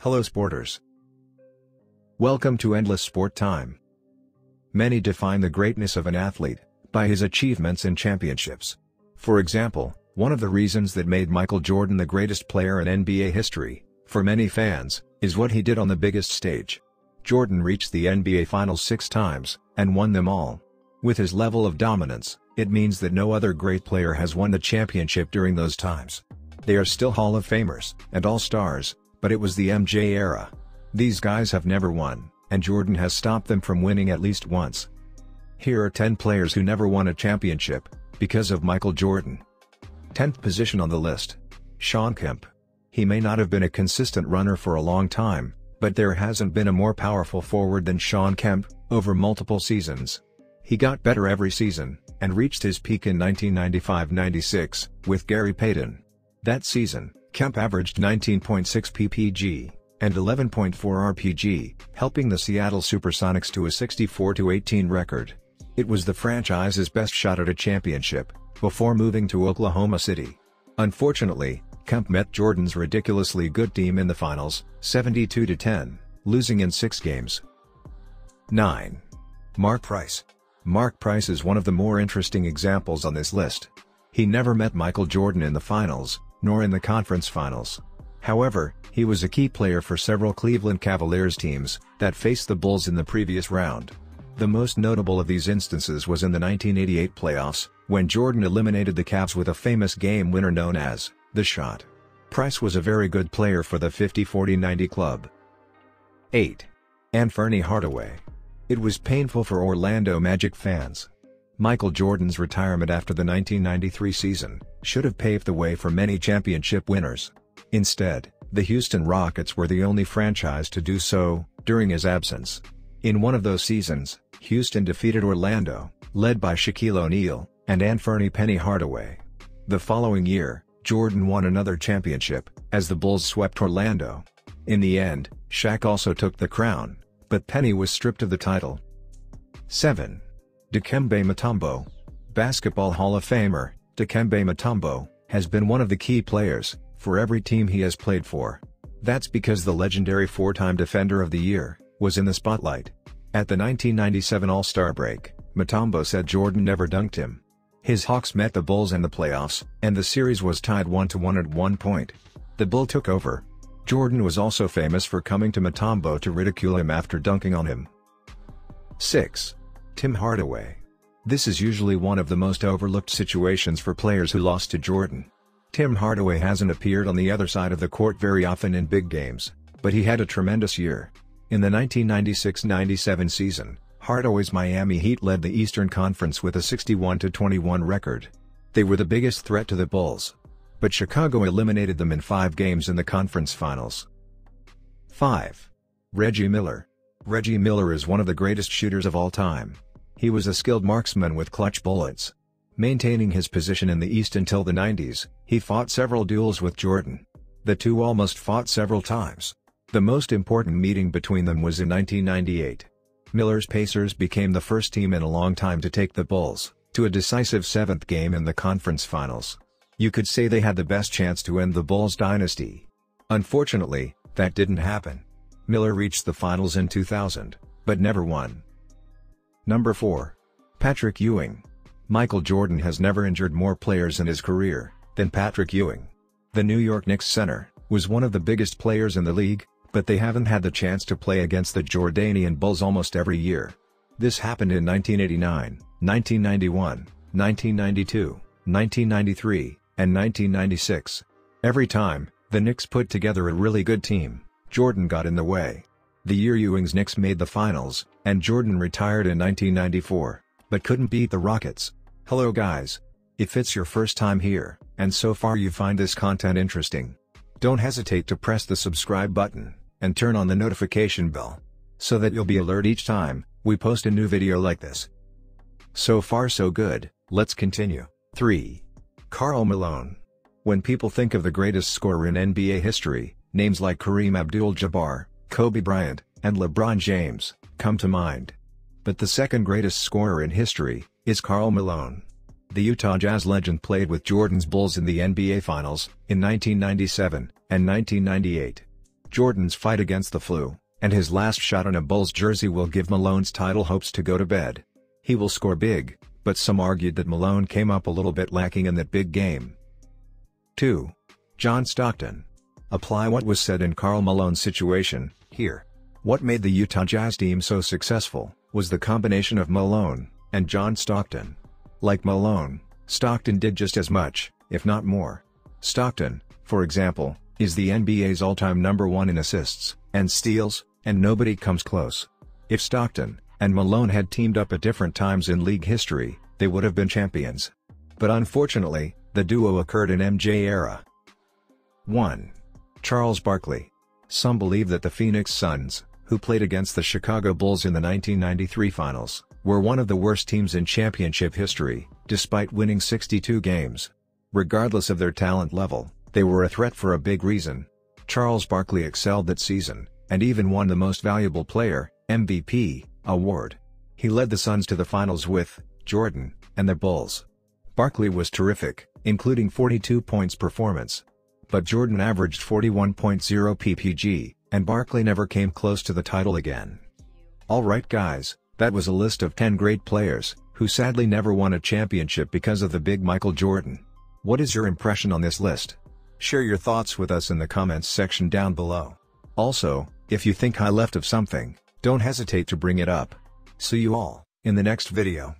Hello sporters. Welcome to Endless Sport Time. Many define the greatness of an athlete by his achievements in championships. For example, one of the reasons that made Michael Jordan the greatest player in NBA history, for many fans, is what he did on the biggest stage. Jordan reached the NBA Finals 6 times, and won them all. With his level of dominance, it means that no other great player has won the championship during those times. They are still Hall of Famers and All-Stars, but it was the MJ era. These guys have never won, and Jordan has stopped them from winning at least once. Here are 10 players who never won a championship, because of Michael Jordan. 10th position on the list. Shawn Kemp. He may not have been a consistent runner for a long time, but there hasn't been a more powerful forward than Shawn Kemp, over multiple seasons. He got better every season, and reached his peak in 1995-96, with Gary Payton. That season, Kemp averaged 19.6 ppg, and 11.4 rpg, helping the Seattle Supersonics to a 64-18 record. It was the franchise's best shot at a championship, before moving to Oklahoma City. Unfortunately, Kemp met Jordan's ridiculously good team in the finals, 72-10, losing in 6 games. 9. Mark Price. Mark Price is one of the more interesting examples on this list. He never met Michael Jordan in the finals, nor in the conference finals. However, he was a key player for several Cleveland Cavaliers teams that faced the Bulls in the previous round. The most notable of these instances was in the 1988 playoffs, when Jordan eliminated the Cavs with a famous game winner known as the shot. Price was a very good player for the 50-40-90 club. 8. Fernie Hardaway. It was painful for Orlando Magic fans. Michael Jordan's retirement after the 1993 season should have paved the way for many championship winners. Instead, the Houston Rockets were the only franchise to do so during his absence. In one of those seasons, Houston defeated Orlando, led by Shaquille O'Neal and Fernie "Penny" Hardaway. The following year, Jordan won another championship, as the Bulls swept Orlando. In the end, Shaq also took the crown, but Penny was stripped of the title. 7. Dikembe Mutombo. Basketball Hall of Famer, Dikembe Mutombo, has been one of the key players for every team he has played for. That's because the legendary 4-time Defender of the Year was in the spotlight. At the 1997 All-Star break, Mutombo said Jordan never dunked him. His Hawks met the Bulls in the playoffs, and the series was tied 1-1 at one point. The Bull took over. Jordan was also famous for coming to Mutombo to ridicule him after dunking on him. 6. Tim Hardaway. This is usually one of the most overlooked situations for players who lost to Jordan. Tim Hardaway hasn't appeared on the other side of the court very often in big games, but he had a tremendous year. In the 1996-97 season, Hardaway's Miami Heat led the Eastern Conference with a 61-21 record. They were the biggest threat to the Bulls, but Chicago eliminated them in 5 games in the conference finals. 5. Reggie Miller. Reggie Miller is one of the greatest shooters of all time. He was a skilled marksman with clutch bullets. Maintaining his position in the East until the 90s, he fought several duels with Jordan. The two almost fought several times. The most important meeting between them was in 1998. Miller's Pacers became the first team in a long time to take the Bulls to a decisive 7th game in the conference finals. You could say they had the best chance to end the Bulls dynasty. Unfortunately, that didn't happen. Miller reached the finals in 2000, but never won. Number 4. Patrick Ewing. Michael Jordan has never injured more players in his career than Patrick Ewing. The New York Knicks center was one of the biggest players in the league, but they haven't had the chance to play against the Jordanian Bulls almost every year. This happened in 1989, 1991, 1992, 1993, and 1996. Every time, the Knicks put together a really good team, Jordan got in the way. The year Ewing's Knicks made the finals, and Jordan retired in 1994, but couldn't beat the Rockets. Hello guys. If it's your first time here, and so far you find this content interesting, don't hesitate to press the subscribe button, and turn on the notification bell, so that you'll be alerted each time we post a new video like this. So far so good, let's continue. 3. Karl Malone. When people think of the greatest scorer in NBA history, names like Kareem Abdul-Jabbar, Kobe Bryant, and LeBron James come to mind. But the second greatest scorer in history is Karl Malone. The Utah Jazz legend played with Jordan's Bulls in the NBA Finals in 1997 and 1998. Jordan's fight against the flu, and his last shot on a Bulls jersey will give Malone's title hopes to go to bed. He will score big, but some argued that Malone came up a little bit lacking in that big game. 2. John Stockton. Apply what was said in Karl Malone's situation, here. What made the Utah Jazz team so successful, was the combination of Malone and John Stockton. Like Malone, Stockton did just as much, if not more. Stockton, for example, is the NBA's all-time #1 in assists and steals, and nobody comes close. If Stockton and Malone had teamed up at different times in league history, they would have been champions. But unfortunately, the duo occurred in MJ era. 1. Charles Barkley. Some believe that the Phoenix Suns, who played against the Chicago Bulls in the 1993 finals, were one of the worst teams in championship history, despite winning 62 games. Regardless of their talent level, they were a threat for a big reason. Charles Barkley excelled that season, and even won the Most Valuable Player, MVP, award. He led the Suns to the finals with Jordan and the Bulls. Barkley was terrific, including 42 points performance. But Jordan averaged 41.0 ppg, and Barkley never came close to the title again. Alright guys, that was a list of 10 great players, who sadly never won a championship because of the big Michael Jordan. What is your impression on this list? Share your thoughts with us in the comments section down below. Also, if you think I left of something, don't hesitate to bring it up. See you all in the next video.